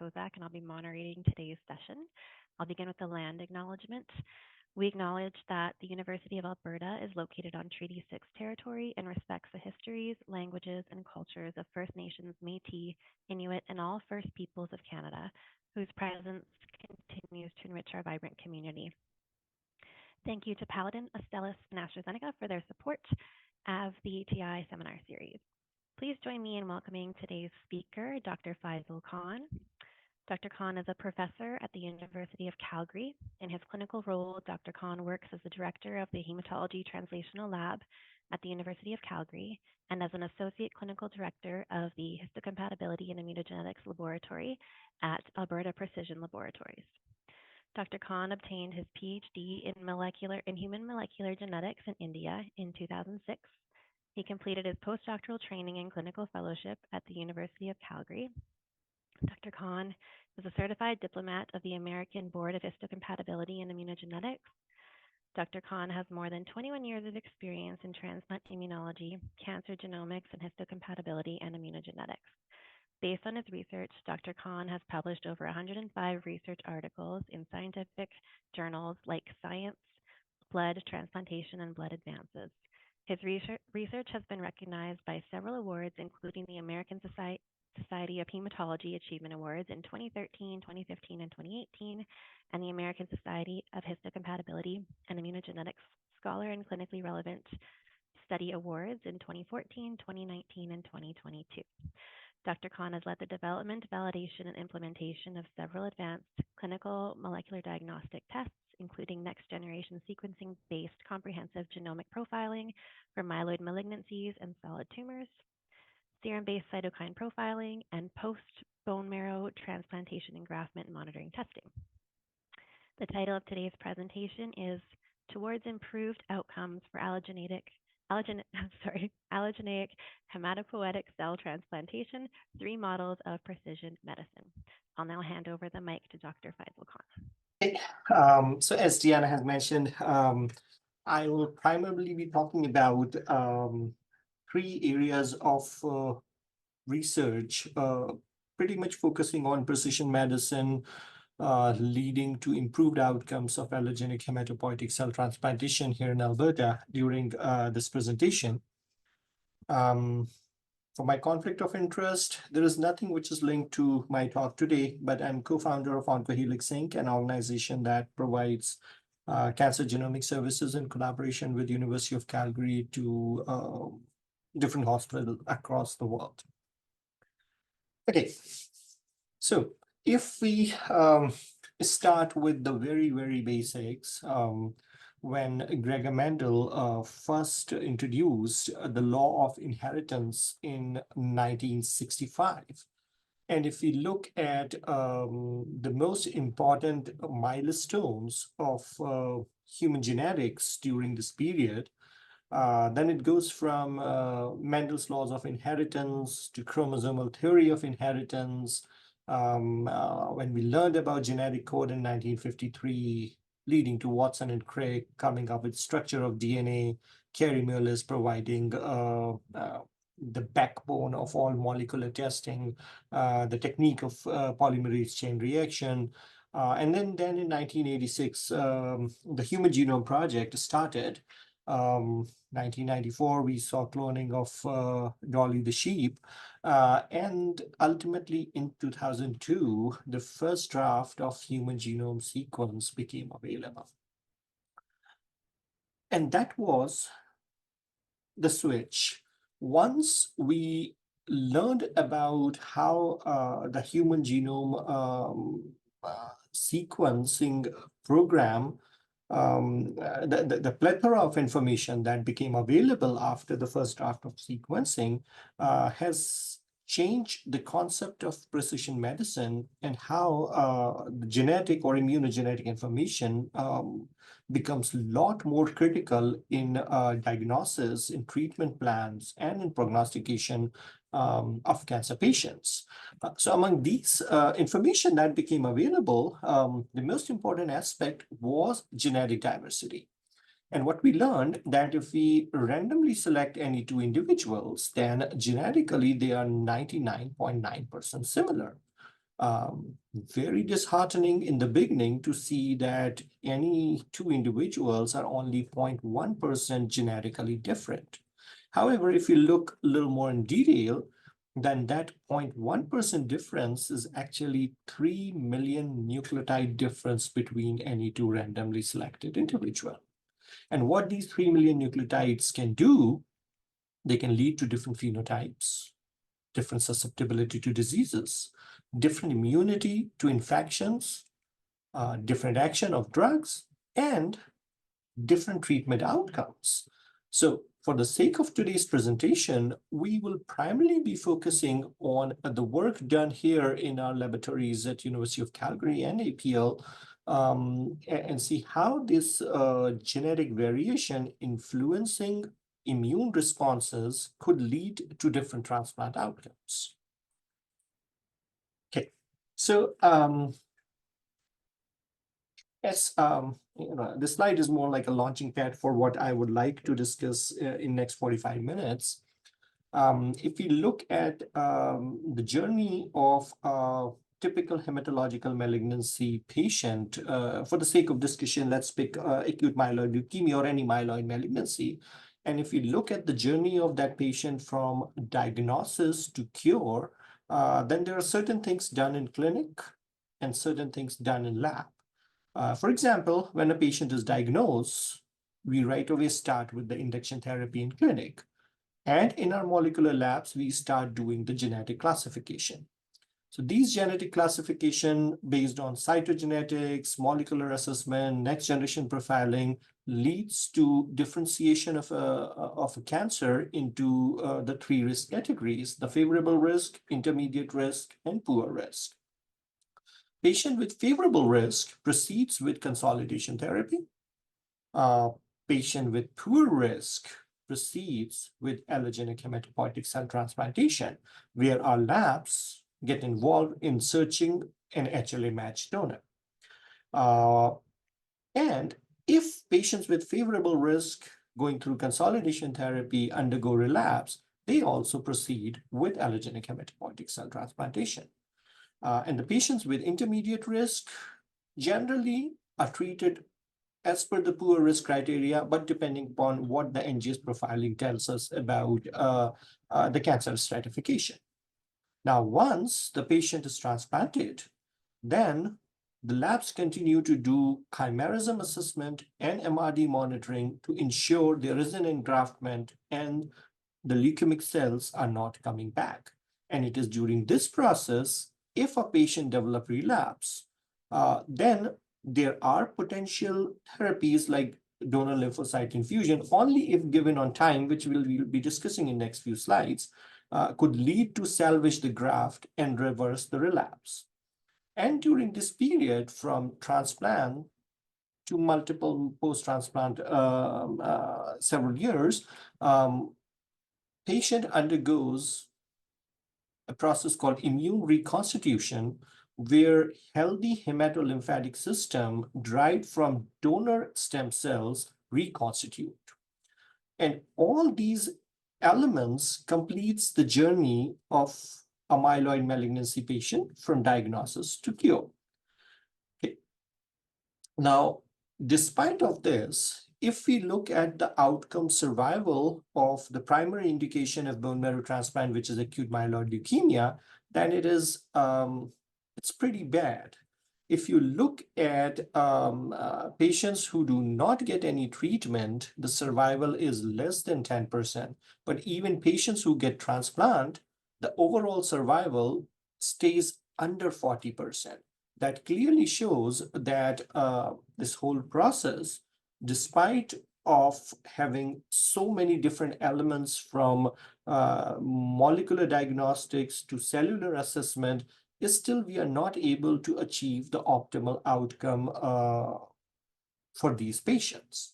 Kozak, and I'll be moderating today's session. I'll begin with the land acknowledgement. We acknowledge that the University of Alberta is located on Treaty 6 territory and respects the histories, languages, and cultures of First Nations, Métis, Inuit, and all First Peoples of Canada, whose presence continues to enrich our vibrant community. Thank you to Paladin, Astellas, and AstraZeneca for their support of the ATI seminar series. Please join me in welcoming today's speaker, Dr. Faisal Khan. Dr. Khan is a professor at the University of Calgary. In his clinical role, Dr. Khan works as the director of the Hematology Translational Lab at the University of Calgary and as an associate clinical director of the Histocompatibility and Immunogenetics Laboratory at Alberta Precision Laboratories. Dr. Khan obtained his PhD in human molecular genetics in India in 2006. He completed his postdoctoral training and clinical fellowship at the University of Calgary. Dr. Khan is a certified diplomat of the American Board of Histocompatibility and Immunogenetics. Dr. Khan has more than 21 years of experience in transplant immunology, cancer genomics, and histocompatibility and immunogenetics. Based on his research, Dr. Khan has published over 105 research articles in scientific journals like Science, Blood Transplantation, and Blood Advances. His research has been recognized by several awards, including the American Society of Hematology Achievement Awards in 2013, 2015, and 2018, and the American Society of Histocompatibility and Immunogenetics Scholar and Clinically Relevant Study Awards in 2014, 2019, and 2022. Dr. Khan has led the development, validation, and implementation of several advanced clinical molecular diagnostic tests, including next-generation sequencing-based comprehensive genomic profiling for myeloid malignancies and solid tumors, serum-based cytokine profiling, and post-bone marrow transplantation engraftment monitoring testing. The title of today's presentation is Towards Improved Outcomes for Allogeneic hematopoietic cell transplantation, 3 models of precision medicine. I'll now hand over the mic to Dr. Faisal Khan. So as Diana has mentioned, I will primarily be talking about 3 areas of research, pretty much focusing on precision medicine, leading to improved outcomes of allogeneic hematopoietic cell transplantation here in Alberta during this presentation. For my conflict of interest, there is nothing which is linked to my talk today, but I'm co-founder of OncoHelix Inc., an organization that provides cancer genomic services in collaboration with University of Calgary to different hospitals across the world. Okay, so if we start with the very basics, when Gregor Mendel first introduced the law of inheritance in 1965, and if we look at the most important milestones of human genetics during this period, then it goes from Mendel's laws of inheritance to chromosomal theory of inheritance. When we learned about genetic code in 1953, leading to Watson and Crick coming up with structure of DNA, Kerry-Mullis providing the backbone of all molecular testing, the technique of polymerase chain reaction. And then in 1986, the Human Genome Project started. 1994, we saw cloning of Dolly the sheep. And ultimately in 2002, the first draft of human genome sequence became available. And that was the switch. Once we learned about how the human genome sequencing program, the plethora of information that became available after the first draft of sequencing has changed the concept of precision medicine and how the genetic or immunogenetic information becomes a lot more critical in diagnosis, in treatment plans, and in prognostication of cancer patients. So among these information that became available, the most important aspect was genetic diversity. And what we learned that if we randomly select any 2 individuals, then genetically they are 99.9% similar. Very disheartening in the beginning to see that any two individuals are only 0.1% genetically different. However, if you look a little more in detail, then that 0.1% difference is actually 3 million nucleotide difference between any two randomly selected individual. And what these 3 million nucleotides can do, they can lead to different phenotypes, different susceptibility to diseases, different immunity to infections, different action of drugs, and different treatment outcomes. So for the sake of today's presentation, we will primarily be focusing on the work done here in our laboratories at University of Calgary and APL, and see how this genetic variation influencing immune responses could lead to different transplant outcomes. Okay, so yes, this slide is more like a launching pad for what I would like to discuss in next 45 minutes. If we look at the journey of a typical hematological malignancy patient, for the sake of discussion, let's pick acute myeloid leukemia or any myeloid malignancy. And if we look at the journey of that patient from diagnosis to cure, then there are certain things done in clinic and certain things done in lab. For example, when a patient is diagnosed, we right away start with the induction therapy in clinic. And in our molecular labs, we start doing the genetic classification. So these genetic classification based on cytogenetics, molecular assessment, next generation profiling leads to differentiation of a cancer into the three risk categories: the favorable risk, intermediate risk, and poor risk. Patient with favorable risk proceeds with consolidation therapy. Patient with poor risk proceeds with allogeneic hematopoietic cell transplantation, where our labs get involved in searching an HLA matched donor. And if patients with favorable risk going through consolidation therapy undergo relapse, they also proceed with allogeneic hematopoietic cell transplantation. And the patients with intermediate risk generally are treated as per the poor risk criteria, but depending upon what the NGS profiling tells us about the cancer stratification. Now, once the patient is transplanted, then the labs continue to do chimerism assessment and MRD monitoring to ensure there is an engraftment and the leukemic cells are not coming back. And it is during this process, if a patient develops relapse, then there are potential therapies like donor lymphocyte infusion, only if given on time, which we'll be discussing in next few slides, could lead to salvage the graft and reverse the relapse. And during this period from transplant to multiple post-transplant several years, patient undergoes a process called immune reconstitution, where healthy hematolymphatic system derived from donor stem cells reconstitute. And all these elements completes the journey of a myeloid malignancy patient from diagnosis to cure. Okay. Now, despite of this, if we look at the outcome survival of the primary indication of bone marrow transplant, which is acute myeloid leukemia, then it is it's pretty bad. If you look at patients who do not get any treatment, the survival is less than 10%. But even patients who get transplant, the overall survival stays under 40%. That clearly shows that this whole process, despite of having so many different elements from molecular diagnostics to cellular assessment, is still we are not able to achieve the optimal outcome for these patients.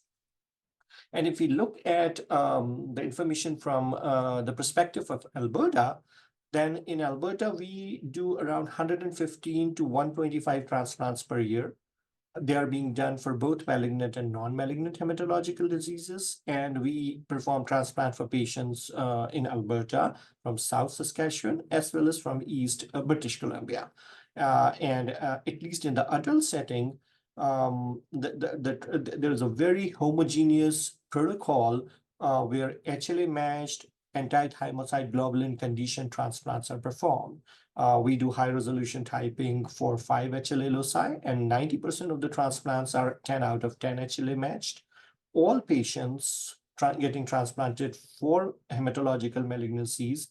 And if we look at the information from the perspective of Alberta, then in Alberta, we do around 115 to 125 transplants per year. They are being done for both malignant and non-malignant hematological diseases. And we perform transplant for patients in Alberta from South Saskatchewan, as well as from East British Columbia. At least in the adult setting, there is a very homogeneous protocol where HLA matched anti-thymocyte globulin condition transplants are performed. We do high resolution typing for 5 HLA loci, and 90% of the transplants are 10 out of 10 HLA matched. All patients getting transplanted for hematological malignancies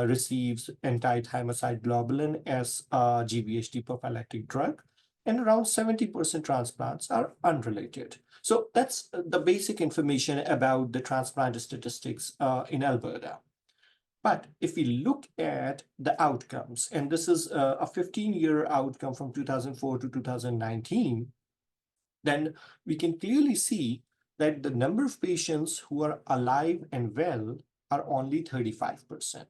receives anti-thymocyte globulin as a GVHD prophylactic drug, and around 70% transplants are unrelated. So that's the basic information about the transplant statistics in Alberta. But if we look at the outcomes, and this is a 15-year outcome from 2004 to 2019, then we can clearly see that the number of patients who are alive and well are only 35%.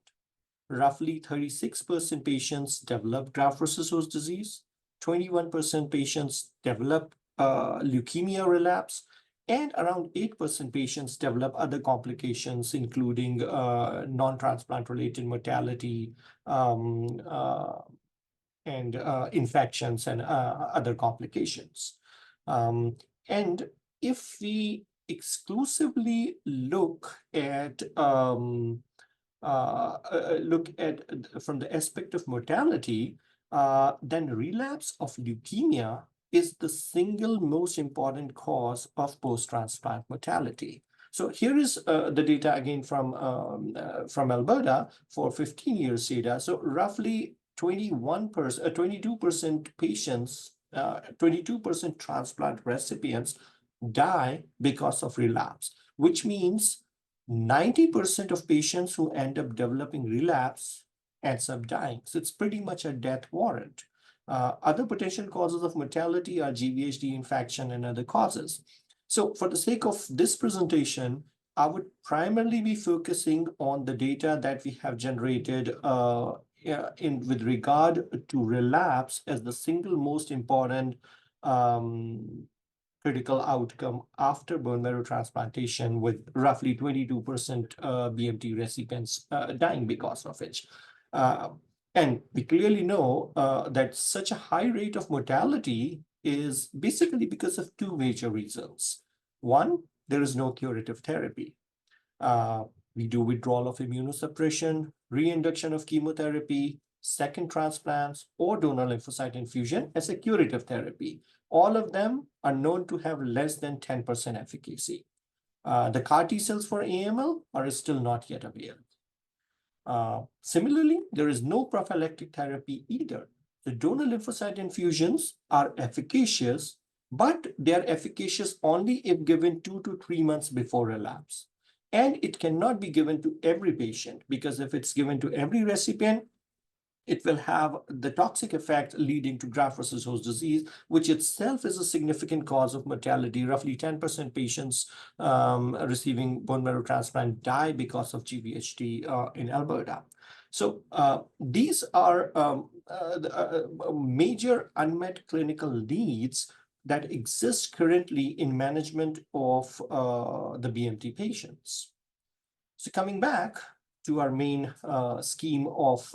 Roughly 36% patients develop graft versus host disease, 21% patients develop leukemia relapse, and around 8% patients develop other complications, including non-transplant related mortality and infections and other complications. And if we exclusively look at from the aspect of mortality, then relapse of leukemia is the single most important cause of post-transplant mortality. So here is the data again from Alberta for 15 years data. So roughly 22% patients, 22% transplant recipients die because of relapse, which means 90% of patients who end up developing relapse ends up dying. So it's pretty much a death warrant. Other potential causes of mortality are GVHD infection and other causes. So for the sake of this presentation, I would primarily be focusing on the data that we have generated with regard to relapse as the single most important critical outcome after bone marrow transplantation, with roughly 22% BMT recipients dying because of it. And we clearly know that such a high rate of mortality is basically because of two major reasons. One, there is no curative therapy. We do withdrawal of immunosuppression, reinduction of chemotherapy, second transplants, or donor lymphocyte infusion as a curative therapy. All of them are known to have less than 10% efficacy. The CAR T cells for AML are still not yet available. Similarly, there is no prophylactic therapy either. The donor lymphocyte infusions are efficacious, but they are efficacious only if given 2 to 3 months before relapse. And it cannot be given to every patient, because if it's given to every recipient, it will have the toxic effect leading to graft versus host disease, which itself is a significant cause of mortality. Roughly 10% patients receiving bone marrow transplant die because of GVHD in Alberta. So these are major unmet clinical needs that exist currently in management of the BMT patients. So coming back to our main scheme of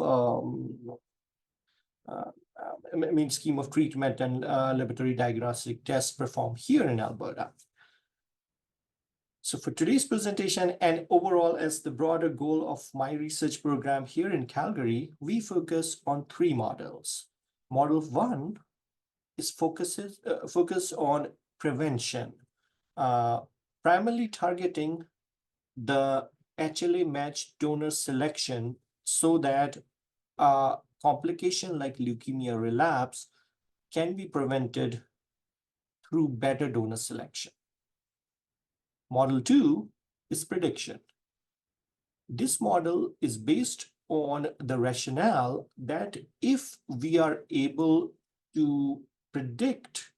treatment and laboratory diagnostic tests performed here in Alberta. So for today's presentation and overall as the broader goal of my research program here in Calgary, we focus on 3 models. Model 1 is focus on prevention, primarily targeting the HLA matched donor selection so that a complication like leukemia relapse can be prevented through better donor selection. Model 2 is prediction. This model is based on the rationale that if we are able to predict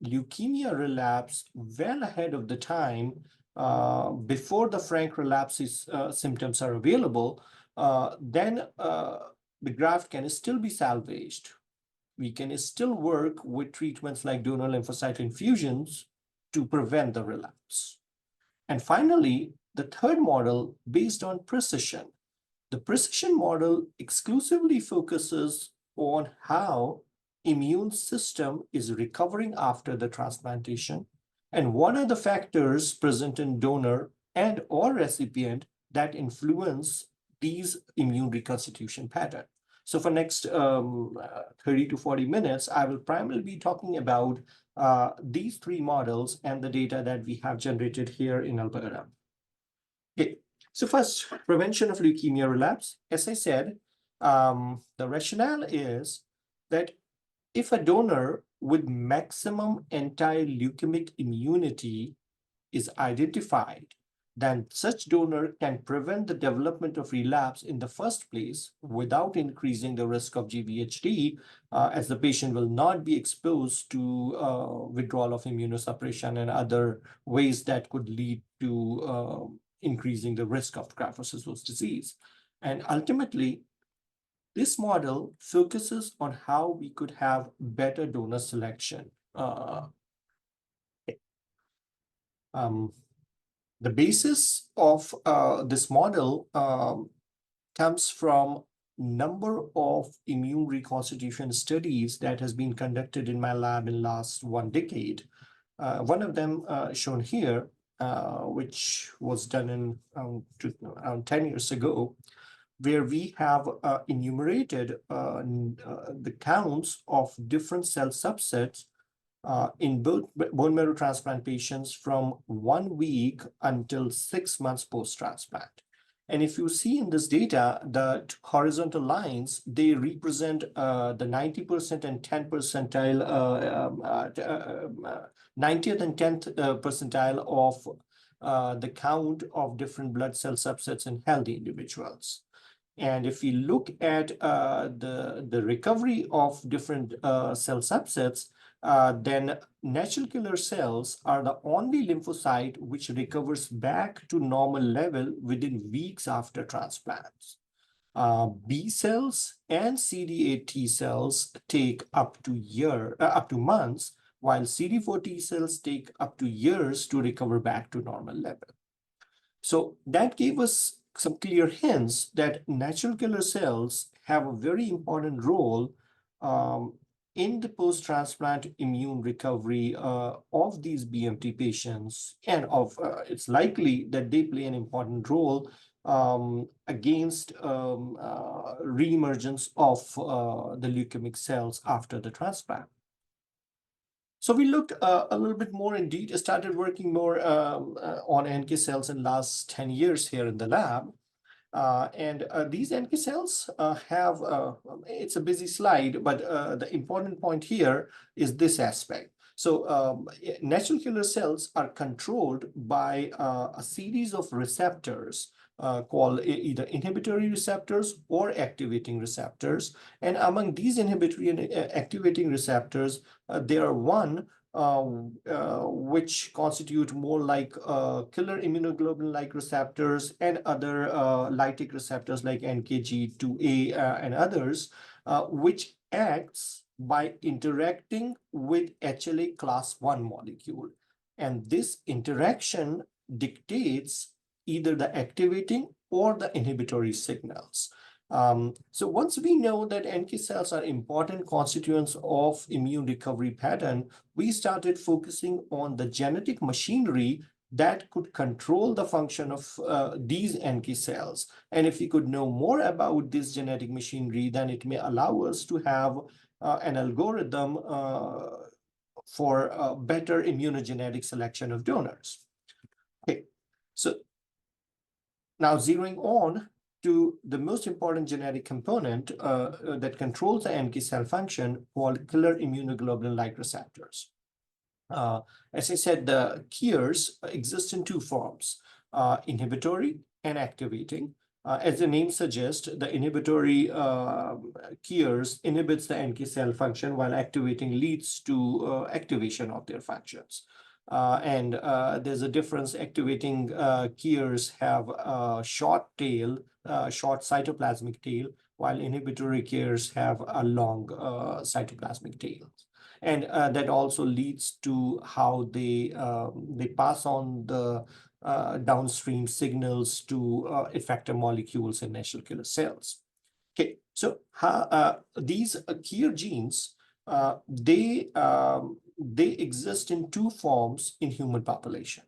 leukemia relapse well ahead of the time, before the frank relapse symptoms are available, then the graft can still be salvaged. We can still work with treatments like donor lymphocyte infusions to prevent the relapse. And finally, the third model based on precision. The precision model exclusively focuses on how immune system is recovering after the transplantation and what are the factors present in donor and or recipient that influence these immune reconstitution pattern. So for next 30 to 40 minutes, I will primarily be talking about these three models and the data that we have generated here in Alberta. Okay, so first, prevention of leukemia relapse. As I said, the rationale is that if a donor with maximum anti-leukemic immunity is identified, then such donor can prevent the development of relapse in the first place without increasing the risk of GVHD, as the patient will not be exposed to withdrawal of immunosuppression and other ways that could lead to increasing the risk of graft-versus-host disease. And ultimately, this model focuses on how we could have better donor selection. The basis of this model comes from number of immune reconstitution studies that has been conducted in my lab in last 1 decade. One of them shown here, which was done in around 10 years ago, where we have enumerated the counts of different cell subsets in both bone marrow transplant patients from 1 week until 6 months post-transplant. And if you see in this data, the horizontal lines, they represent the 90% and 10 percentile, 90th and 10th percentile of the count of different blood cell subsets in healthy individuals. And if we look at the recovery of different cell subsets, then natural killer cells are the only lymphocyte which recovers back to normal level within weeks after transplants. B cells and CD8 T cells take up to months, while CD4 T cells take up to years to recover back to normal level. So that gave us some clear hints that natural killer cells have a very important role in the post-transplant immune recovery of these BMT patients, and it's likely that they play an important role against reemergence of the leukemic cells after the transplant. So we looked a little bit more in detail, started working more on NK cells in the last 10 years here in the lab. These NK cells have, it's a busy slide, but the important point here is this aspect. So natural killer cells are controlled by a series of receptors called either inhibitory receptors or activating receptors. And among these inhibitory and activating receptors, there are one which constitute more like killer immunoglobulin-like receptors and other lytic receptors like NKG2A and others, which acts by interacting with HLA class 1 molecule. And this interaction dictates either the activating or the inhibitory signals. So once we know that NK cells are important constituents of immune recovery pattern, we started focusing on the genetic machinery that could control the function of these NK cells. And if we could know more about this genetic machinery, then it may allow us to have an algorithm for better immunogenetic selection of donors. Okay, so now zeroing on to the most important genetic component that controls the NK cell function, called killer immunoglobulin-like receptors. As I said, the KIRs exist in two forms, inhibitory and activating. As the name suggests, the inhibitory KIRs inhibits the NK cell function, while activating leads to activation of their functions. There's a difference. Activating KIRs have a short tail, short cytoplasmic tail, while inhibitory KIRs have a long cytoplasmic tail. And that also leads to how they pass on the downstream signals to effector molecules in natural killer cells. Okay, so these KIR genes, they exist in two forms in human population.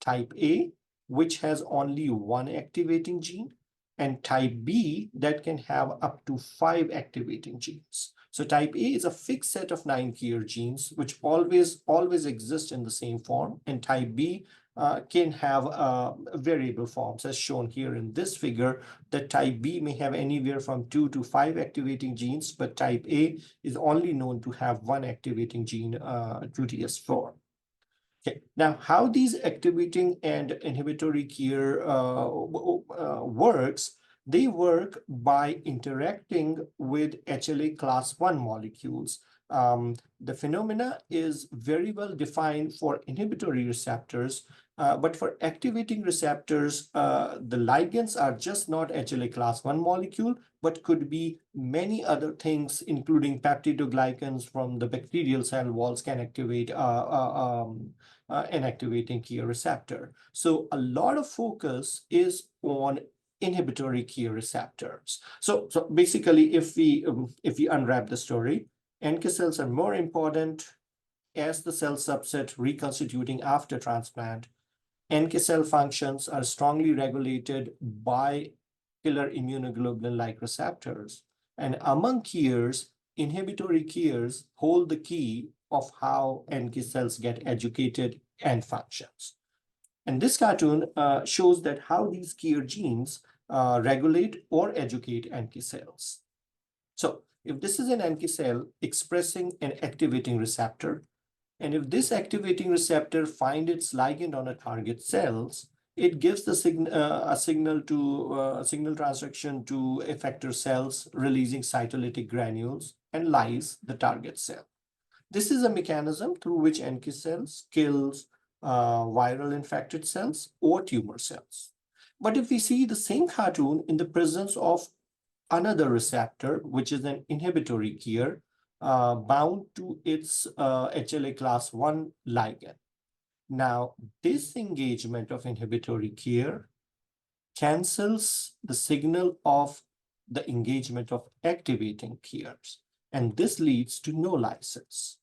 Type A, which has only one activating gene, and type B that can have up to 5 activating genes. So type A is a fixed set of 9 KIR genes, which always exist in the same form, and type B can have variable forms, as shown here in this figure, that type B may have anywhere from 2 to 5 activating genes, but type A is only known to have one activating gene, 2DS4. Okay, now how these activating and inhibitory KIR works, they work by interacting with HLA class 1 molecules. The phenomena is very well defined for inhibitory receptors, but for activating receptors, the ligands are just not HLA class 1 molecule, but could be many other things, including peptidoglycans from the bacterial cell walls can activate an activating KIR receptor. So a lot of focus is on inhibitory KIR receptors. So basically, if we unwrap the story, NK cells are more important as the cell subset reconstituting after transplant. NK cell functions are strongly regulated by killer immunoglobulin-like receptors. And among KIRs, inhibitory KIRs hold the key of how NK cells get educated and functions. And this cartoon shows that how these KIR genes regulate or educate NK cells. So if this is an NK cell expressing an activating receptor, and if this activating receptor finds its ligand on a target cells, it gives the signal transduction to effector cells, releasing cytolytic granules and lyse the target cell. This is a mechanism through which NK cells kills viral infected cells or tumor cells. But if we see the same cartoon in the presence of another receptor, which is an inhibitory KIR, bound to its HLA class 1 ligand. Now, this engagement of inhibitory KIR cancels the signal of the engagement of activating KIRs, and this leads to no lysis.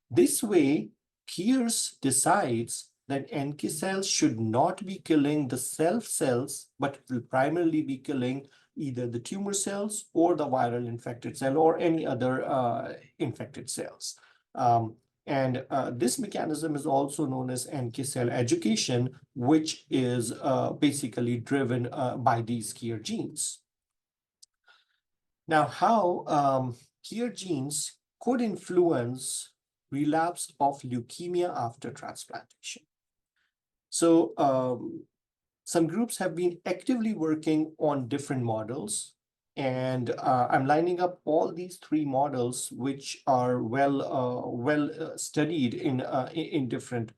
This way, KIRs decides that NK cells should not be killing the self cells, but will primarily be killing either the tumor cells or the viral infected cell or any other infected cells. This mechanism is also known as NK cell education, which is basically driven by these KIR genes. Now, how KIR genes could influence relapse of leukemia after transplantation. So some groups have been actively working on different models, and I'm lining up all these 3 models, which are well studied in different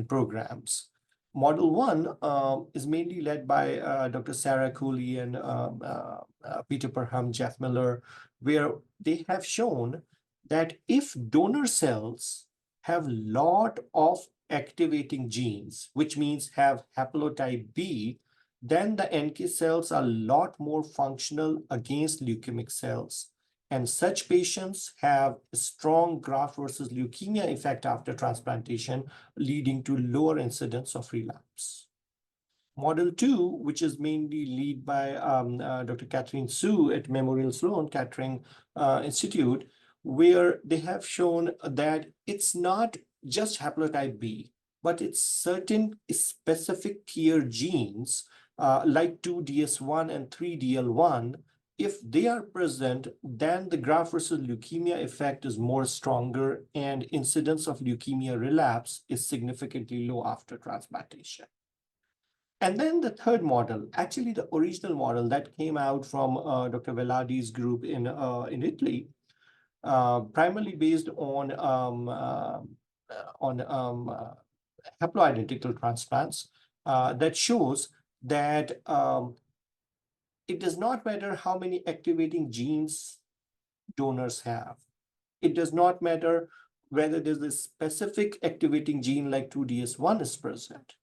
programs. Model 1 is mainly led by Dr. Sarah Cooley and Peter Perham, Jeff Miller, where they have shown that if donor cells have a lot of activating genes, which means have haplotype B, then the NK cells are a lot more functional against leukemic cells. And such patients have a strong graft versus leukemia effect after transplantation, leading to lower incidence of relapse. Model 2, which is mainly led by Dr. Catherine Su at Memorial Sloan Kettering Institute, where they have shown that it's not just haplotype B, but it's certain specific KIR genes like 2DS1 and 3DL1. If they are present, then the graft versus leukemia effect is more stronger and incidence of leukemia relapse is significantly low after transplantation. And then the third model, actually the original model that came out from Dr. Veladi's group in Italy, primarily based on haploidentical transplants, that shows that it does not matter how many activating genes donors have. It does not matter whether there's a specific activating gene like 2DS1 is present.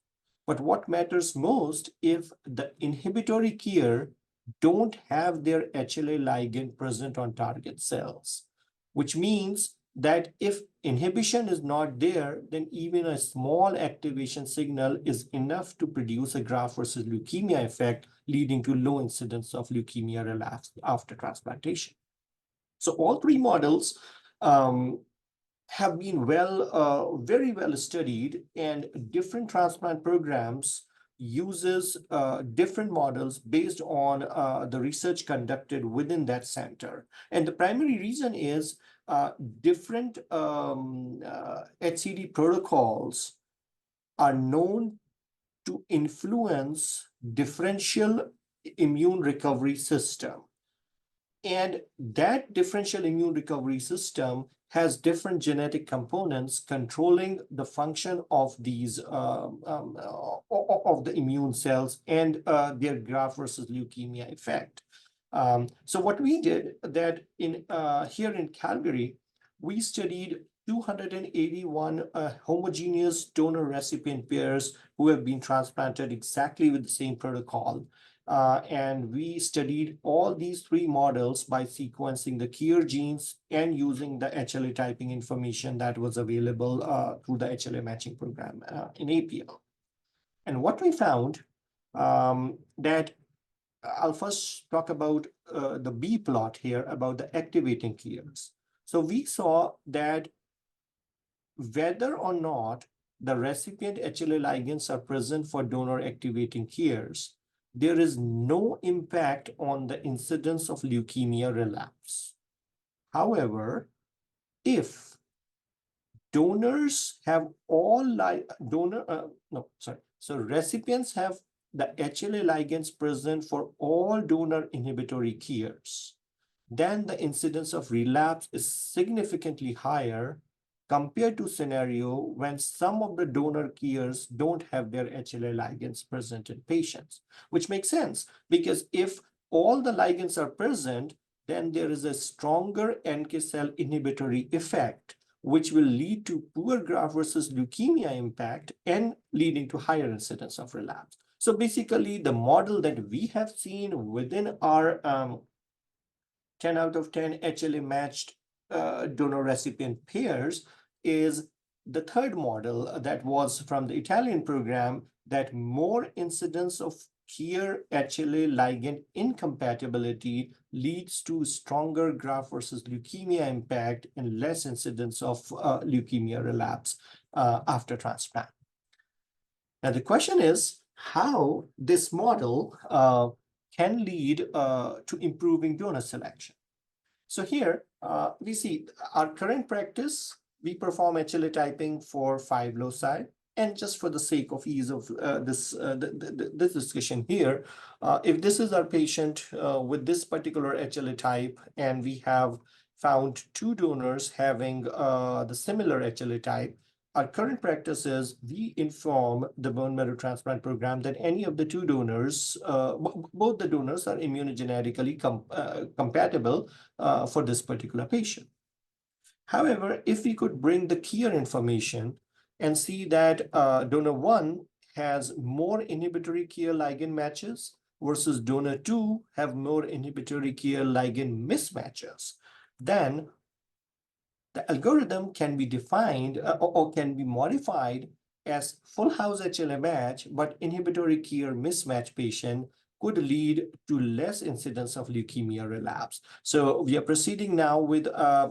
But what matters most if the inhibitory KIR don't have their HLA ligand present on target cells, which means that if inhibition is not there, then even a small activation signal is enough to produce a graft versus leukemia effect, leading to low incidence of leukemia relapse after transplantation. So all three models have been very well studied, and different transplant programs uses different models based on the research conducted within that center. And the primary reason is different HCT protocols are known to influence differential immune recovery system. And that differential immune recovery system has different genetic components controlling the function of these of the immune cells and their graft versus leukemia effect. So what we did that in here in Calgary, we studied 281 homogeneous donor recipient pairs who have been transplanted exactly with the same protocol. And we studied all these three models by sequencing the KIR genes and using the HLA typing information that was available through the HLA matching program in APL. And what we found that I'll first talk about the B plot here about the activating KIRs. So we saw that whether or not the recipient HLA ligands are present for donor activating KIRs, there is no impact on the incidence of leukemia relapse. However, if donors have all so recipients have the HLA ligands present for all donor inhibitory KIRs, then the incidence of relapse is significantly higher compared to scenario when some of the donor KIRs don't have their HLA ligands present in patients, which makes sense because if all the ligands are present, then there is a stronger NK cell inhibitory effect, which will lead to poor graft versus leukemia impact and leading to higher incidence of relapse. So basically, the model that we have seen within our 10 out of 10 HLA matched donor recipient pairs is the third model that was from the Italian program, that more incidence of KIR HLA ligand incompatibility leads to stronger graft versus leukemia impact and less incidence of leukemia relapse after transplant. Now the question is how this model can lead to improving donor selection. So here we see our current practice, we perform HLA typing for 5 loci. And just for the sake of ease of this discussion here, if this is our patient with this particular HLA type, and we have found 2 donors having the similar HLA type, our current practice is we inform the bone marrow transplant program that any of the 2 donors, both the donors are immunogenetically compatible for this particular patient. However, if we could bring the KIR information and see that donor 1 has more inhibitory KIR ligand matches versus donor 2 have more inhibitory KIR ligand mismatches, then the algorithm can be defined or can be modified as full house HLA match, but inhibitory KIR mismatch patient could lead to less incidence of leukemia relapse. So we are proceeding now with a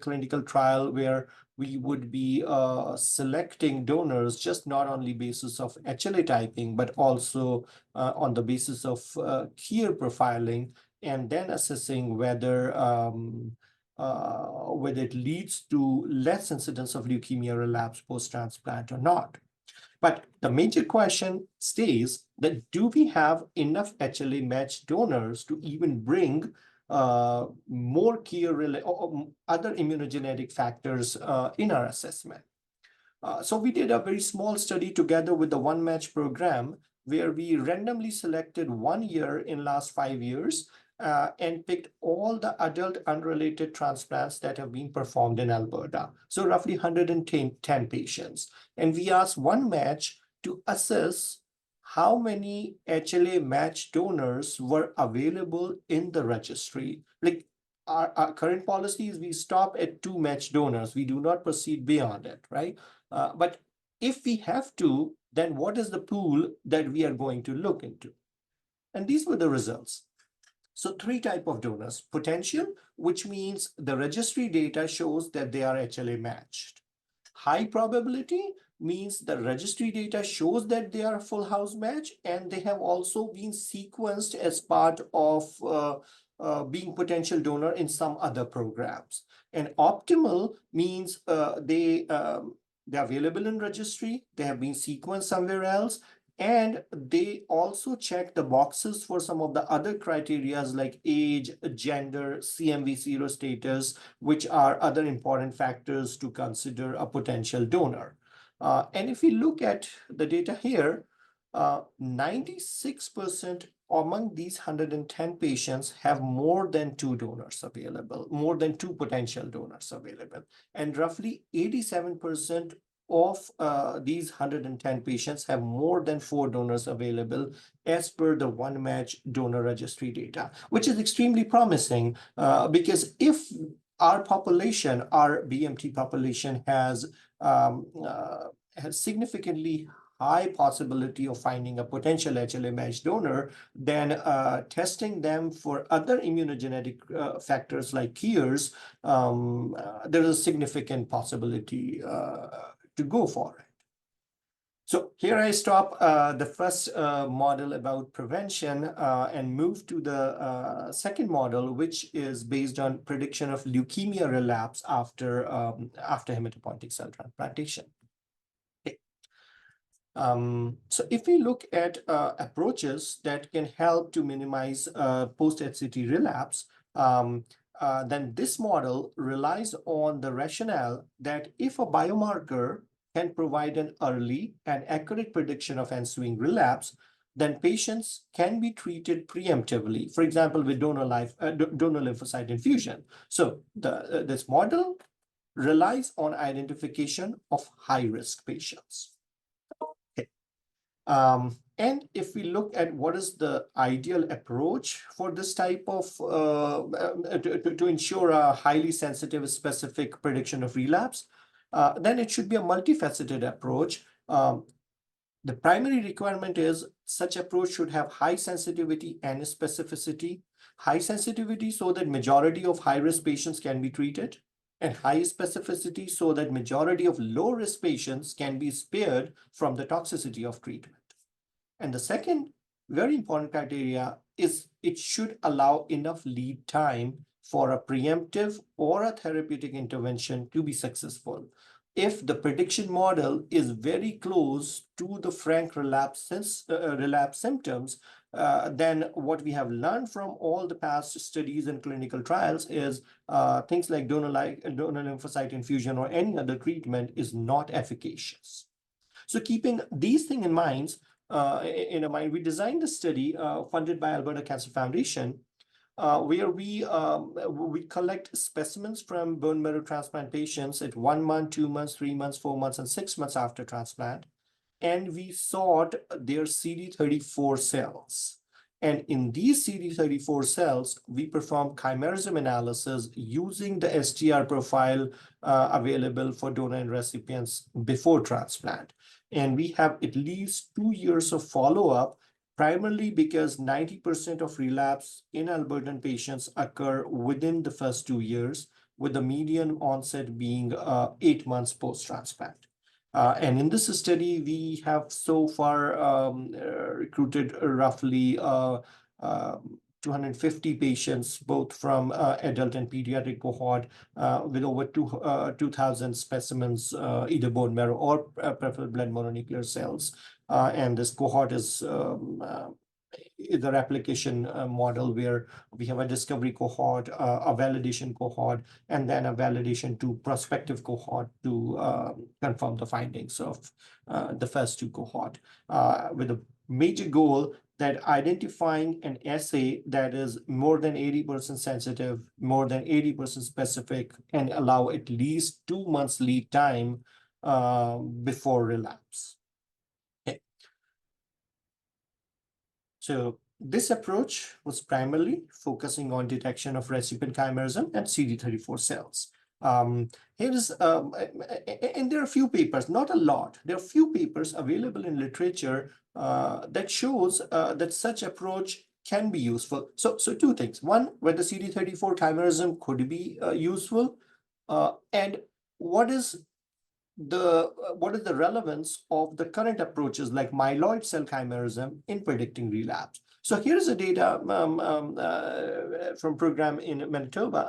clinical trial where we would be selecting donors just not only basis of HLA typing, but also on the basis of KIR profiling, and then assessing whether it leads to less incidence of leukemia relapse post-transplant or not. But the major question stays that do we have enough HLA matched donors to even bring more KIR or other immunogenetic factors in our assessment? So we did a very small study together with the One Match program where we randomly selected 1 year in last 5 years and picked all the adult unrelated transplants that have been performed in Alberta. So roughly 110 patients. And we asked One Match to assess how many HLA match donors were available in the registry. Like our current policy is we stop at 2 match donors. We do not proceed beyond it, right? But if we have to, then what is the pool that we are going to look into? And these were the results. So 3 type of donors: potential, which means the registry data shows that they are HLA matched. High probability means the registry data shows that they are a full house match, and they have also been sequenced as part of being potential donor in some other programs. And optimal means they're available in registry, they have been sequenced somewhere else, and they also check the boxes for some of the other criterias like age, gender, CMV0 status, which are other important factors to consider a potential donor. And if we look at the data here, 96% among these 110 patients have more than 2 donors available, more than 2 potential donors available. And roughly 87% of these 110 patients have more than 4 donors available as per the one match donor registry data, which is extremely promising because if our population, our BMT population has significantly high possibility of finding a potential HLA match donor, then testing them for other immunogenetic factors like KIRs, there is a significant possibility to go for it. So here I stop the first model about prevention and move to the second model, which is based on prediction of leukemia relapse after hematopoietic cell transplantation. Okay. So if we look at approaches that can help to minimize post-HCT relapse, then this model relies on the rationale that if a biomarker can provide an early and accurate prediction of ensuing relapse, then patients can be treated preemptively, for example, with donor lymphocyte infusion. So this model relies on identification of high-risk patients. Okay. And if we look at what is the ideal approach for this type of to ensure a highly sensitive, specific prediction of relapse, then it should be a multifaceted approach. The primary requirement is such approach should have high sensitivity and specificity. High sensitivity so that majority of high-risk patients can be treated, and high specificity so that majority of low-risk patients can be spared from the toxicity of treatment. And the second very important criteria is it should allow enough lead time for a preemptive or a therapeutic intervention to be successful. If the prediction model is very close to the frank relapse symptoms, then what we have learned from all the past studies and clinical trials is things like donor lymphocyte infusion or any other treatment is not efficacious. So keeping these things in mind, we designed a study funded by Alberta Cancer Foundation, where we collect specimens from bone marrow transplant patients at 1 month, 2 months, 3 months, 4 months, and 6 months after transplant. And we sought their CD34 cells. And in these CD34 cells, we performed chimerism analysis using the STR profile available for donor and recipients before transplant. And we have at least 2 years of follow-up, primarily because 90% of relapse in Albertan patients occur within the first 2 years, with the median onset being 8 months post-transplant. And in this study, we have so far recruited roughly 250 patients, both from adult and pediatric cohort, with over 2,000 specimens, either bone marrow or peripheral blood mononuclear cells. And this cohort is the replication model where we have a discovery cohort, a validation cohort, and then a validation to prospective cohort to confirm the findings of the first 2 cohort, with a major goal that identifying an assay that is more than 80% sensitive, more than 80% specific, and allow at least 2 months lead time before relapse. So this approach was primarily focusing on detection of recipient chimerism and CD34 cells. Here is, and there are a few papers, not a lot. There are a few papers available in literature that shows that such approach can be useful. So two things. One, whether CD34 chimerism could be useful, and what is the relevance of the current approaches like myeloid cell chimerism in predicting relapse. So here's the data from program in Minnesota,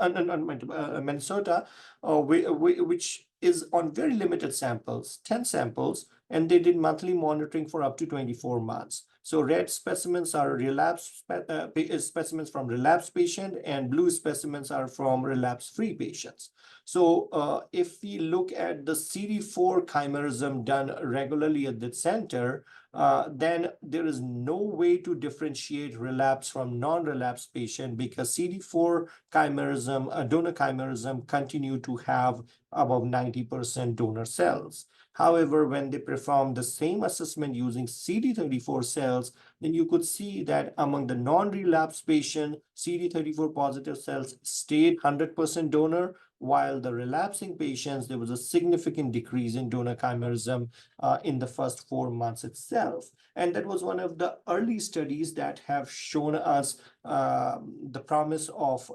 which is on very limited samples, 10 samples, and they did monthly monitoring for up to 24 months. So red specimens are relapse specimens from relapse patient, and blue specimens are from relapse-free patients. So if we look at the CD4 chimerism done regularly at the center, then there is no way to differentiate relapse from non-relapse patient, because CD4 chimerism, donor chimerism, continue to have above 90% donor cells. However, when they perform the same assessment using CD34 cells, then you could see that among the non-relapse patient, CD34 positive cells stayed 100% donor, while the relapsing patients, there was a significant decrease in donor chimerism in the first 4 months itself. And that was one of the early studies that have shown us the promise of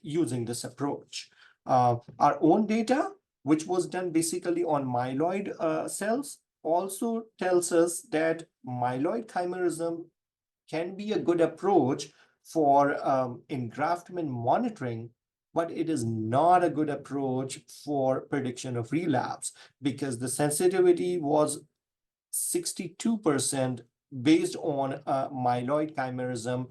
using this approach. Our own data, which was done basically on myeloid cells, also tells us that myeloid chimerism can be a good approach for engraftment monitoring, but it is not a good approach for prediction of relapse, because the sensitivity was 62% based on myeloid chimerism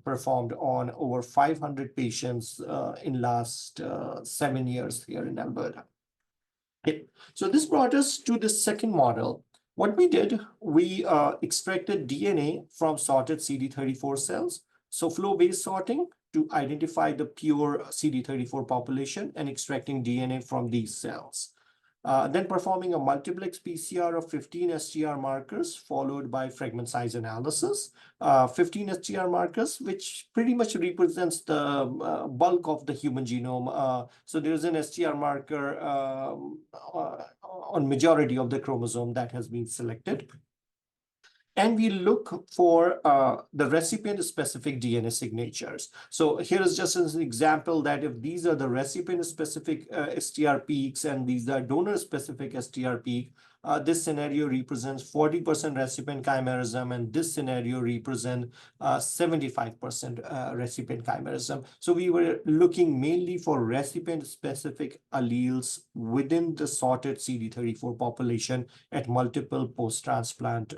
performed on over 500 patients in last 7 years here in Alberta. Okay. So this brought us to the second model. What we did, we extracted DNA from sorted CD34 cells. So flow-based sorting to identify the pure CD34 population and extracting DNA from these cells. Then performing a multiplex PCR of 15 STR markers, followed by fragment size analysis. 15 STR markers, which pretty much represents the bulk of the human genome. So there's an STR marker on majority of the chromosome that has been selected. And we look for the recipient-specific DNA signatures. So here is just an example that if these are the recipient-specific STR peaks and these are donor-specific STR peak, this scenario represents 40% recipient chimerism, and this scenario represents 75% recipient chimerism. So we were looking mainly for recipient-specific alleles within the sorted CD34 population at multiple post-transplant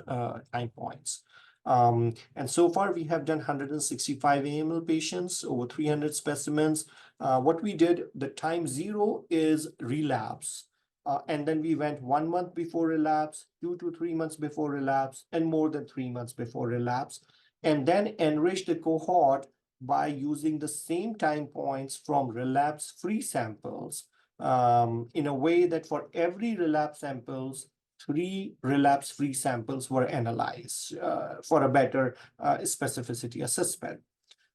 time points. And so far, we have done 165 AML patients, over 300 specimens. What we did, the time zero is relapse. And then we went 1 month before relapse, 2 to 3 months before relapse, and more than 3 months before relapse. And then enriched the cohort by using the same time points from relapse-free samples in a way that for every relapse samples, 3 relapse-free samples were analyzed for a better specificity assessment.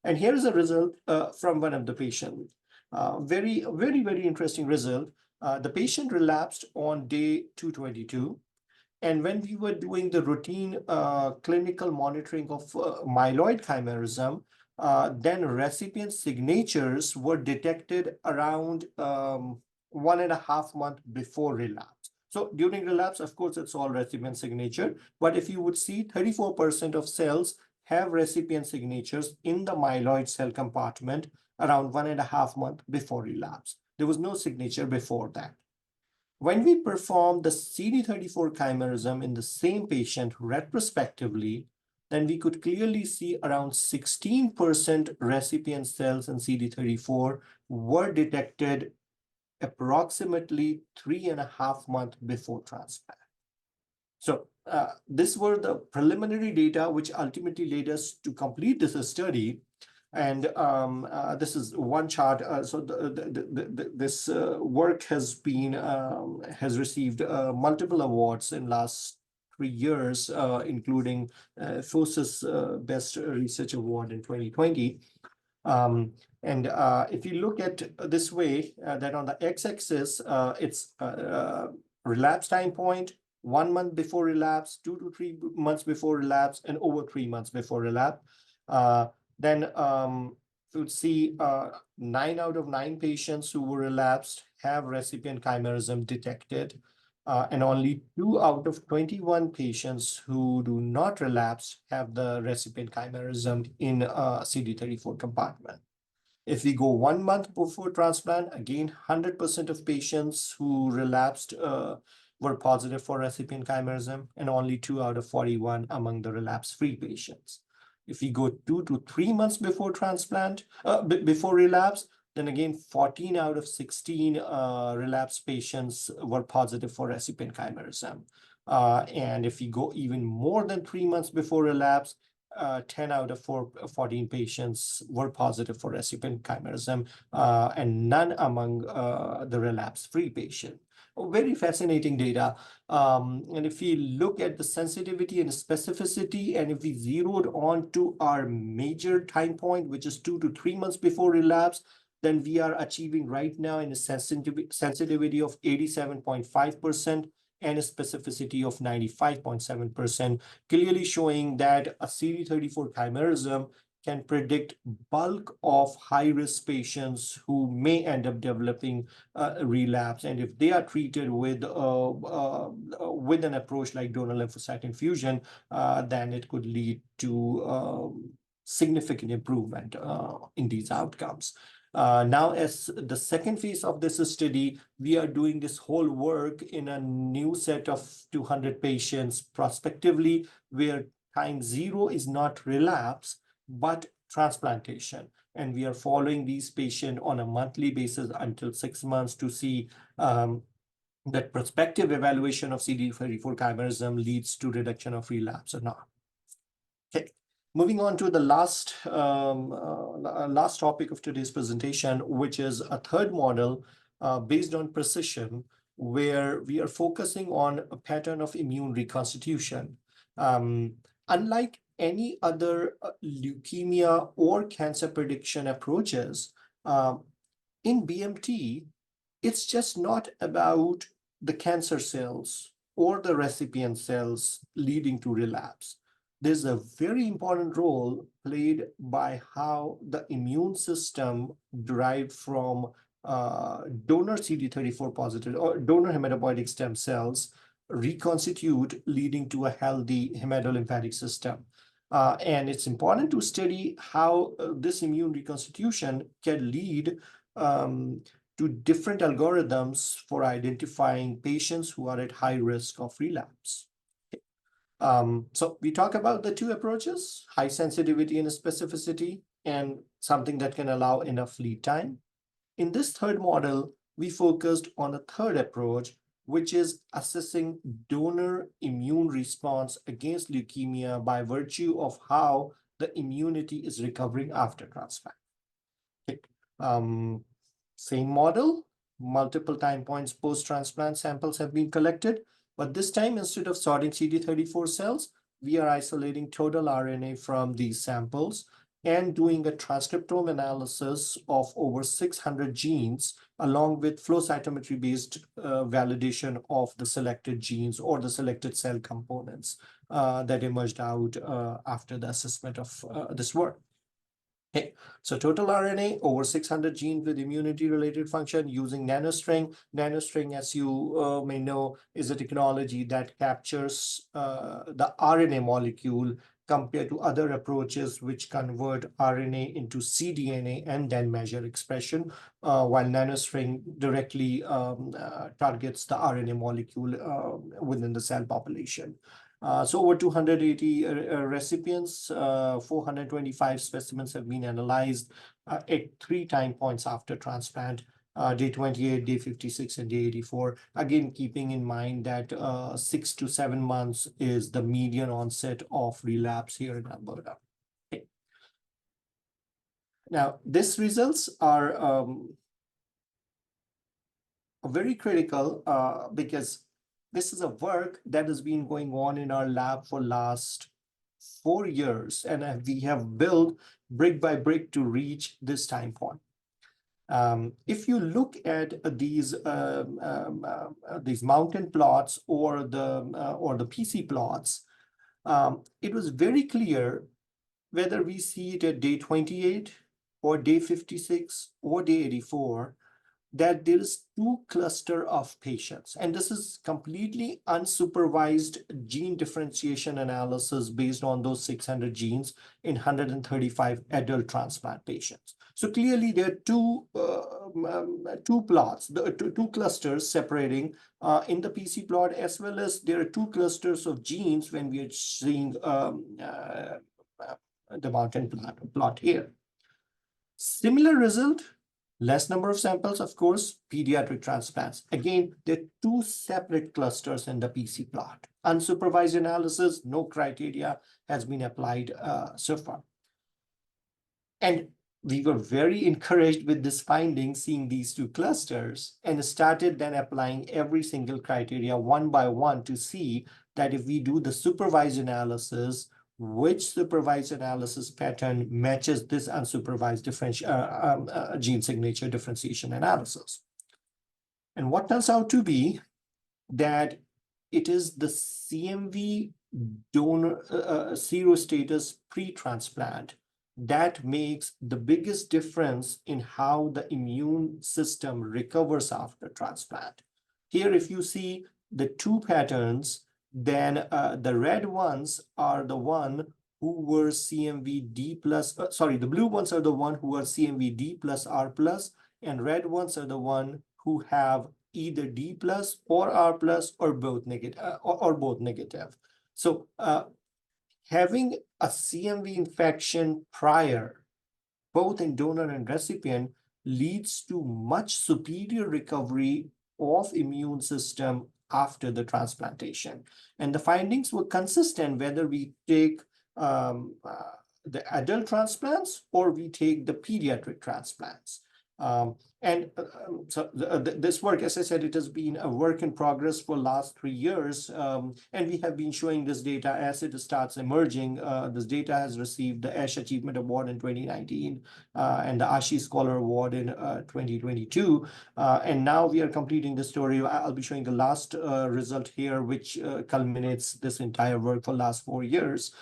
And here is a result from one of the patients. Very interesting result. The patient relapsed on day 222. And when we were doing the routine clinical monitoring of myeloid chimerism, then recipient signatures were detected around 1.5 months before relapse. So during relapse, of course, it's all recipient signature. But if you would see, 34% of cells have recipient signatures in the myeloid cell compartment around 1.5 months before relapse. There was no signature before that. When we performed the CD34 chimerism in the same patient retrospectively, then we could clearly see around 16% recipient cells in CD34 were detected approximately 3.5 months before transplant. So these were the preliminary data which ultimately led us to complete this study. And this is one chart. So this work has been has received multiple awards in last 3 years, including FOSS's Best Research Award in 2020. And if you look at this way, that on the x-axis, it's relapse time point, 1 month before relapse, 2 to 3 months before relapse, and over 3 months before relapse. Then you would see 9 out of 9 patients who were relapsed have recipient chimerism detected, and only 2 out of 21 patients who do not relapse have the recipient chimerism in CD34 compartment. If we go 1 month before transplant, again, 100% of patients who relapsed were positive for recipient chimerism, and only 2 out of 41 among the relapse-free patients. If we go 2 to 3 months before transplant, before relapse, then again, 14 out of 16 relapse patients were positive for recipient chimerism. And if we go even more than 3 months before relapse, 10 out of 14 patients were positive for recipient chimerism, and none among the relapse-free patient. Very fascinating data. And if we look at the sensitivity and specificity, and if we zeroed on to our major time point, which is 2 to 3 months before relapse, then we are achieving right now in a sensitivity of 87.5% and a specificity of 95.7%, clearly showing that a CD34 chimerism can predict bulk of high-risk patients who may end up developing relapse. And if they are treated with an approach like donor lymphocyte infusion, then it could lead to significant improvement in these outcomes. Now, as the second phase of this study, we are doing this whole work in a new set of 200 patients prospectively, where time 0 is not relapse, but transplantation. And we are following these patients on a monthly basis until 6 months to see that prospective evaluation of CD34 chimerism leads to reduction of relapse or not. Okay. Moving on to the last topic of today's presentation, which is a third model based on precision, where we are focusing on a pattern of immune reconstitution. Unlike any other leukemia or cancer prediction approaches, in BMT, it's just not about the cancer cells or the recipient cells leading to relapse. There's a very important role played by how the immune system derived from donor CD34 positive or donor hematopoietic stem cells reconstitute, leading to a healthy hematolymphatic system. And it's important to study how this immune reconstitution can lead to different algorithms for identifying patients who are at high risk of relapse. So we talk about the two approaches, high sensitivity and specificity, and something that can allow enough lead time. In this third model, we focused on a third approach, which is assessing donor immune response against leukemia by virtue of how the immunity is recovering after transplant. Okay. Same model, multiple time points post-transplant samples have been collected. But this time, instead of sorting CD34 cells, we are isolating total RNA from these samples and doing a transcriptome analysis of over 600 genes, along with flow cytometry-based validation of the selected genes or the selected cell components that emerged out after the assessment of this work. Okay, so total RNA, over 600 genes with immunity-related function using nanostring. Nanostring, as you may know, is a technology that captures the RNA molecule compared to other approaches which convert RNA into cDNA and then measure expression, while nanostring directly targets the RNA molecule within the cell population. So over 280 recipients, 425 specimens have been analyzed at 3 time points after transplant, day 28, day 56, and day 84. Again, keeping in mind that 6 to 7 months is the median onset of relapse here in Alberta. Okay. Now, these results are very critical because this is a work that has been going on in our lab for last 4 years, and we have built brick by brick to reach this time point. If you look at these mountain plots or the PC plots, it was very clear whether we see it at day 28 or day 56 or day 84, that there is two cluster of patients. And this is completely unsupervised gene differentiation analysis based on those 600 genes in 135 adult transplant patients. So clearly there are two plots, two clusters separating in the PC plot, as well as there are two clusters of genes when we are seeing the mountain plot here. Similar result, less number of samples, of course, pediatric transplants. Again, there are two separate clusters in the PC plot. Unsupervised analysis, no criteria has been applied so far. And we were very encouraged with this finding, seeing these two clusters, and started then applying every single criteria one by one to see that if we do the supervised analysis, which supervised analysis pattern matches this unsupervised gene signature differentiation analysis. And what turns out to be that it is the CMV donor serostatus pre-transplant that makes the biggest difference in how the immune system recovers after transplant. Here, if you see the two patterns, then the red ones are the one who were CMV D plus, the blue ones are the one who are CMV D plus R plus, and red ones are the one who have either D plus or R plus or both negative or both negative. So having a CMV infection prior, both in donor and recipient, leads to much superior recovery of immune system after the transplantation. And the findings were consistent whether we take the adult transplants or we take the pediatric transplants. This work, as I said, it has been a work in progress for last 3 years, and we have been showing this data as it starts emerging. This data has received the ASH Achievement Award in 2019 and the ASHI Scholar Award in 2022. And now we are completing the story. I'll be showing the last result here, which culminates this entire work for last 4 years.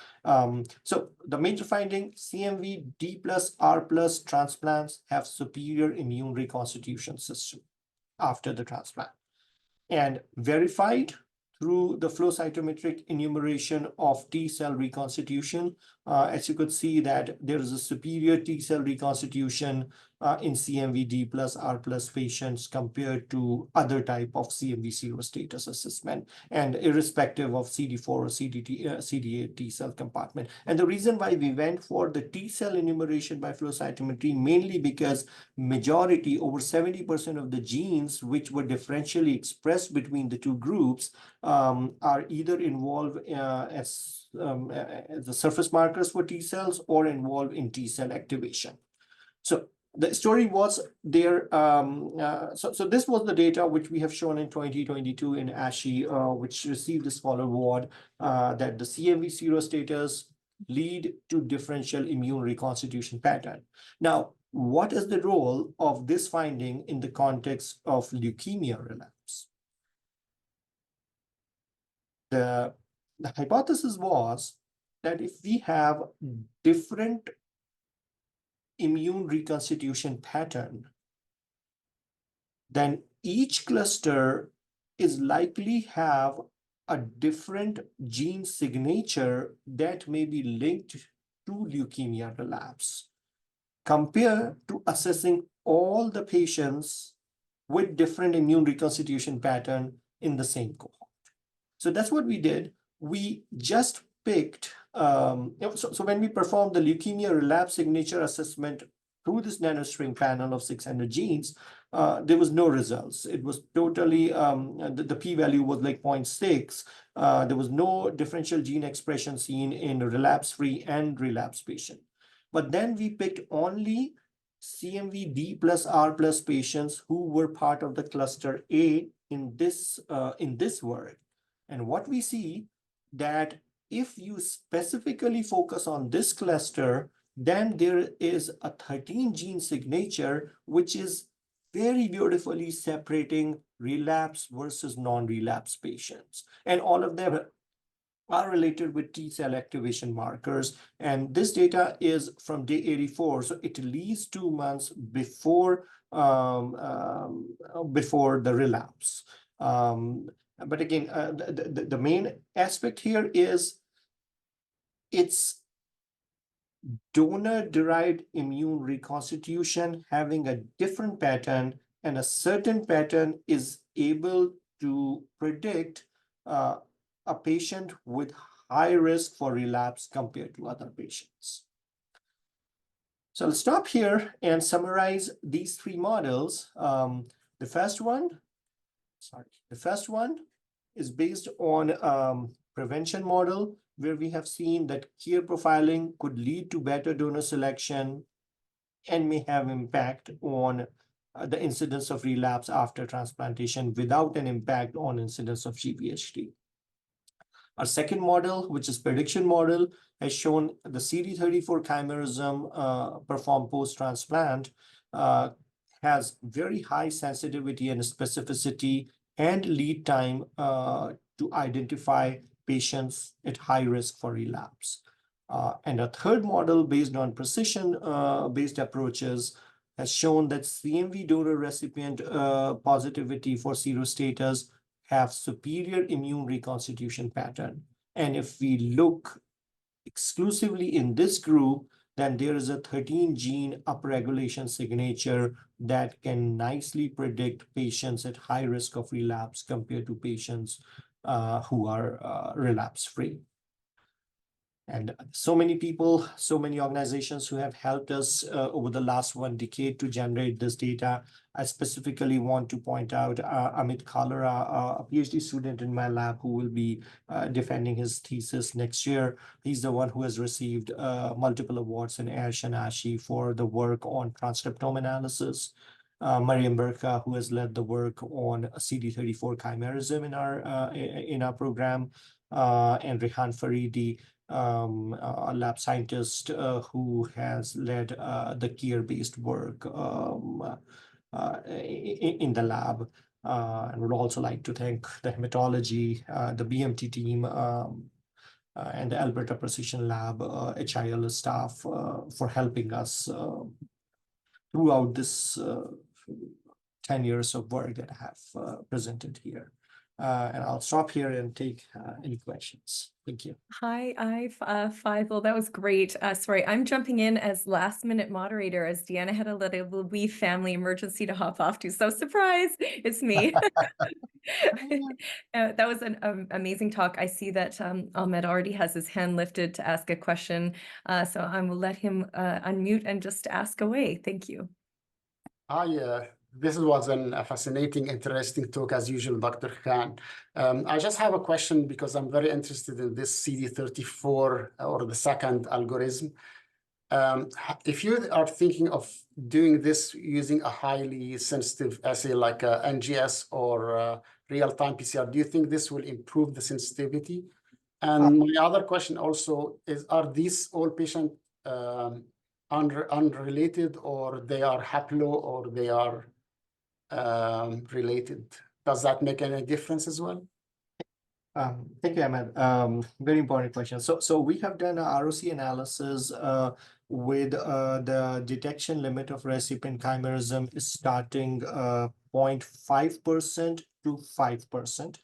So the major finding, CMV D plus R plus transplants have superior immune reconstitution system after the transplant, and verified through the flow cytometric enumeration of T cell reconstitution. As you could see that there is a superior T cell reconstitution in CMV D plus R plus patients compared to other type of CMV serostatus assessment, and irrespective of CD4 or CD8 T cell compartment. And the reason why we went for the T cell enumeration by flow cytometry, mainly because majority, over 70% of the genes which were differentially expressed between the two groups are either involved as the surface markers for T cells or involved in T cell activation. So the story was there. So this was the data which we have shown in 2022 in ASHI, which received the Scholar Award, that the CMV serostatus lead to differential immune reconstitution pattern. Now, what is the role of this finding in the context of leukemia relapse? The hypothesis was that if we have different immune reconstitution pattern, then each cluster is likely have a different gene signature that may be linked to leukemia relapse, compared to assessing all the patients with different immune reconstitution pattern in the same cohort. So that's what we did. We just picked, so when we performed the leukemia relapse signature assessment through this nanostring panel of 600 genes, there was no results. It was totally, the p-value was like 0.6. There was no differential gene expression seen in relapse-free and relapse patient. But then we picked only CMV D plus R plus patients who were part of the cluster A in this work. And what we see that if you specifically focus on this cluster, then there is a 13 gene signature, which is very beautifully separating relapse versus non-relapse patients. And all of them are related with T cell activation markers. And this data is from day 84, so at least 2 months before before the relapse. But again, the main aspect here is it's donor-derived immune reconstitution having a different pattern, and a certain pattern is able to predict a patient with high risk for relapse compared to other patients. So I'll stop here and summarize these three models. The first one is based on prevention model, where we have seen that care profiling could lead to better donor selection and may have impact on the incidence of relapse after transplantation without an impact on incidence of GVHD. Our second model, which is prediction model, has shown the CD34 chimerism performed post-transplant has very high sensitivity and specificity and lead time to identify patients at high risk for relapse. And a third model based on precision-based approaches has shown that CMV donor recipient positivity for serostatus have superior immune reconstitution pattern. And if we look exclusively in this group, then there is a 13 gene upregulation signature that can nicely predict patients at high risk of relapse compared to patients who are relapse free. And so many people, so many organizations who have helped us over the last 1 decade to generate this data. I specifically want to point out Amit Kalra, a PhD student in my lab who will be defending his thesis next year. He's the one who has received multiple awards in ASH and ASHI for the work on transcriptome analysis. Mariam Burka, who has led the work on CD34 chimerism in our program, and Rehan Faridi, a lab scientist who has led the care-based work in the lab. And would also like to thank the hematology, the BMT team, and the Alberta Precision Lab, HIL staff for helping us throughout this 10 years of work that I have presented here. And I'll stop here and take any questions. Thank you. Hi, Faisal. That was great. Sorry, I'm jumping in as last minute moderator as Deanna had a little wee family emergency to hop off to. So surprise, it's me. That was an amazing talk. I see that Ahmed already has his hand lifted to ask a question. So I will let him unmute and just ask away. Thank you. Hi, this was a fascinating, interesting talk as usual, Dr. Khan. I just have a question because I'm very interested in this CD34 or the second algorithm. If you are thinking of doing this using a highly sensitive assay like a NGS or real-time PCR, do you think this will improve the sensitivity? And my other question also is, are these all patients unrelated, or they are haplo, or they are related? Does that make any difference as well? Thank you, Ahmed. Very important question. So we have done a ROC analysis with the detection limit of recipient chimerism starting 0.5% to 5%.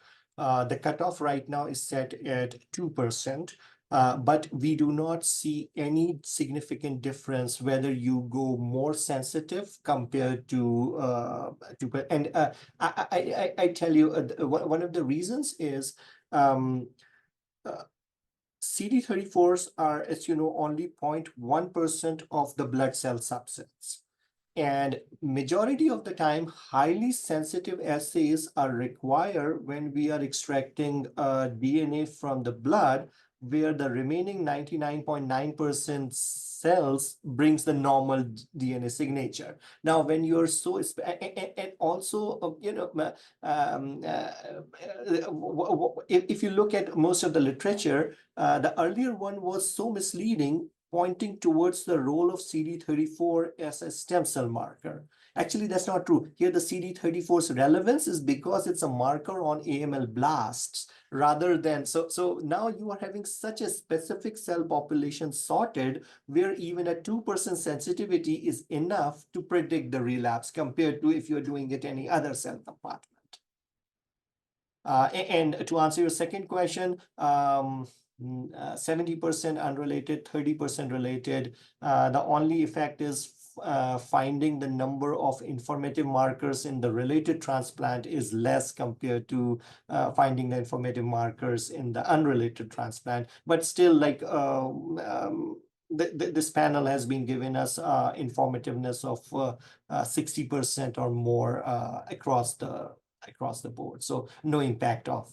The cutoff right now is set at 2%. But we do not see any significant difference whether you go more sensitive compared to and I tell you one of the reasons is CD34s are, as you know, only 0.1% of the blood cell subsets. And majority of the time, highly sensitive assays are required when we are extracting DNA from the blood, where the remaining 99.9% cells brings the normal DNA signature. Now, when you're so, and also, if you look at most of the literature, the earlier one was so misleading, pointing towards the role of CD34 as a stem cell marker. Actually, that's not true. Here, the CD34's relevance is because it's a marker on AML blasts rather than, so now you are having such a specific cell population sorted where even a 2% sensitivity is enough to predict the relapse compared to if you're doing it any other cell compartment. And to answer your second question, 70% unrelated, 30% related. The only effect is finding the number of informative markers in the related transplant is less compared to finding the informative markers in the unrelated transplant. But still, like this panel has been giving us informativeness of 60% or more across the board. So no impact of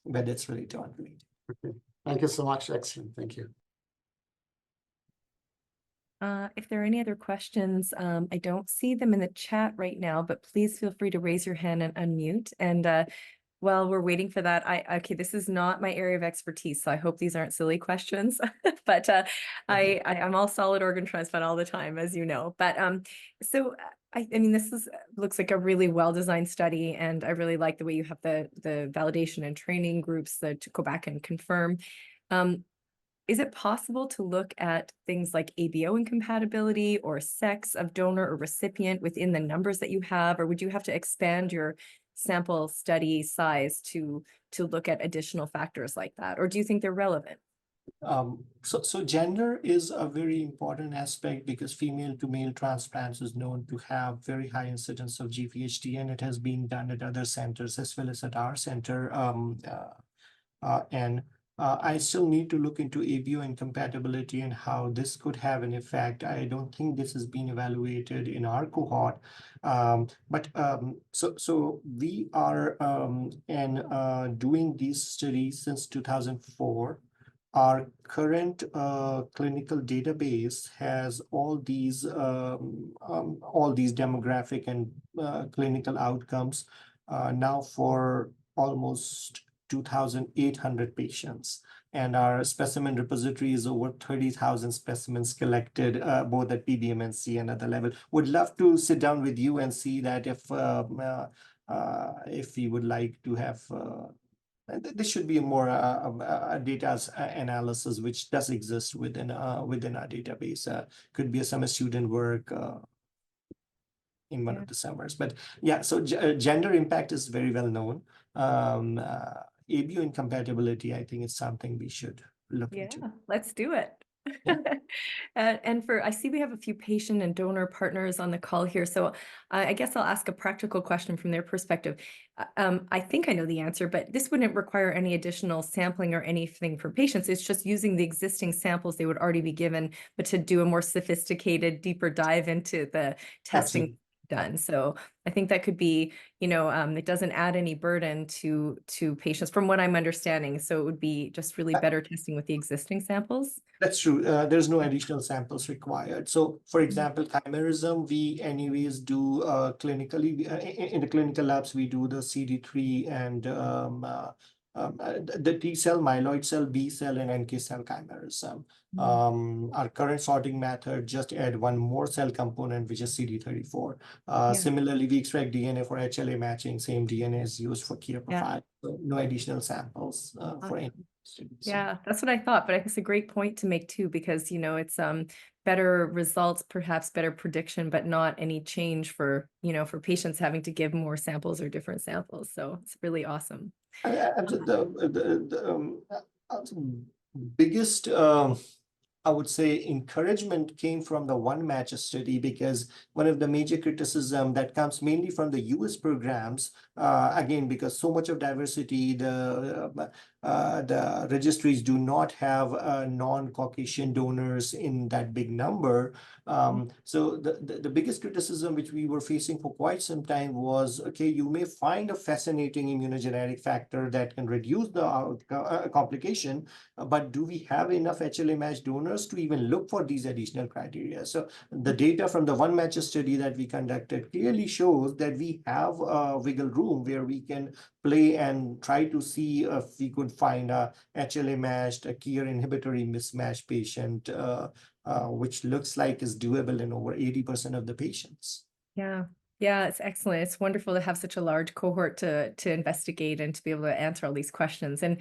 whether it's related or unrelated. Okay. Thank you so much. Excellent. Thank you. If there are any other questions, I don't see them in the chat right now, but please feel free to raise your hand and unmute. And while we're waiting for that, okay, this is not my area of expertise, so I hope these aren't silly questions. But I'm all solid organ transplant all the time, as you know. But so I mean, this looks like a really well-designed study, and I really like the way you have the validation and training groups to go back and confirm. Is it possible to look at things like ABO incompatibility or sex of donor or recipient within the numbers that you have, or would you have to expand your sample study size to look at additional factors like that, or do you think they're relevant? So gender is a very important aspect because female to male transplants is known to have very high incidence of GVHD, and it has been done at other centers as well as at our center. I still need to look into ABO incompatibility and how this could have an effect. I don't think this has been evaluated in our cohort. So we are doing these studies since 2004. Our current clinical database has all these demographic and clinical outcomes now for almost 2,800 patients, and our specimen repository is over 30,000 specimens collected both at PBMNC and at the level. Would love to sit down with you and see that if you would like to have. This should be a more data analysis, which does exist within our database. Could be some student work in one of the summers. But yeah, so gender impact is very well known. ABO incompatibility, I think, is something we should look into. Yeah, let's do it. Yeah. And I see we have a few patient and donor partners on the call here. So I guess I'll ask a practical question from their perspective. I think I know the answer, but this wouldn't require any additional sampling or anything for patients. It's just using the existing samples they would already be given, but to do a more sophisticated, deeper dive into the testing. Absolutely. Done. So I think that could be, it doesn't add any burden to patients from what I'm understanding. So it would be just really better testing with the existing samples. That's true. There's no additional samples required. So for example, chimerism, we anyways do clinically, in the clinical labs, we do the CD3 and the T cell, myeloid cell, B cell, and NK cell chimerism. Our current sorting method just add one more cell component, which is CD34. Similarly, we extract DNA for HLA matching. Same DNA is used for KIA profile. So no additional samples for any students. Yeah, that's what I thought, but I think it's a great point to make too, because it's better results, perhaps better prediction, but not any change for for patients having to give more samples or different samples. So it's really awesome. The biggest I would say encouragement came from the one match study, because one of the major criticism that comes mainly from the US programs, again, because so much of diversity, the registries do not have non-Caucasian donors in that big number. So the biggest criticism which we were facing for quite some time was, okay, you may find a fascinating immunogenetic factor that can reduce the complication, but do we have enough HLA match donors to even look for these additional criteria? So the data from the one match study that we conducted clearly shows that we have a wiggle room where we can play and try to see if we could find a HLA matched, a KIR inhibitory mismatch patient, which looks like is doable in over 80% of the patients. Yeah, it's excellent. It's wonderful to have such a large cohort to investigate and to be able to answer all these questions. And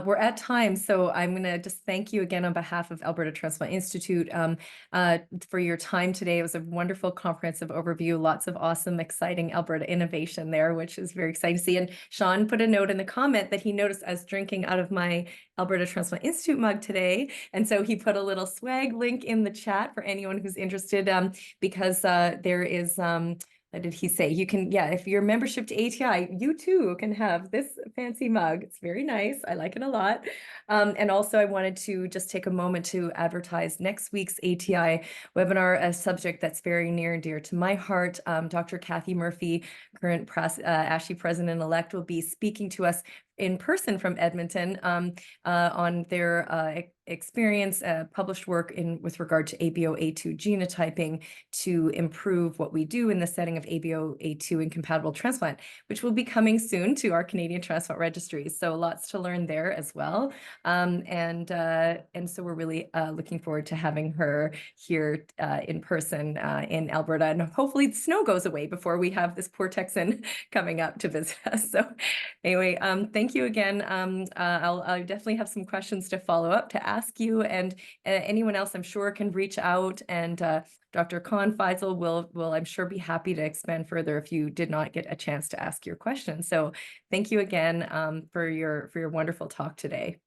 we're at time, so I'm going to just thank you again on behalf of Alberta Transplant Institute for your time today. It was a wonderful comprehensive overview, lots of awesome, exciting Alberta innovation there, which is very exciting to see. And Sean put a note in the comment that he noticed I was drinking out of my Alberta Transplant Institute mug today. And so he put a little swag link in the chat for anyone who's interested, because there is... what did he say? You can, yeah, if you're membership to ATI, you too can have this fancy mug. It's very nice. I like it a lot. And also I wanted to just take a moment to advertise next week's ATI webinar, a subject that's very near and dear to my heart. Dr. Kathy Murphy, current ASHI president-elect, will be speaking to us in person from Edmonton on their experience, published work with regard to ABO-A2 genotyping to improve what we do in the setting of ABO-A2 incompatible transplant, which will be coming soon to our Canadian transplant registries. So lots to learn there as well. And so we're really looking forward to having her here in person in Alberta. And hopefully the snow goes away before we have this poor Texan coming up to visit us. So anyway, thank you again. I'll definitely have some questions to follow up to ask you, and anyone else I'm sure can reach out, and Dr. Khan, Faisal will I'm sure be happy to expand further if you did not get a chance to ask your question. So thank you again for your wonderful talk today.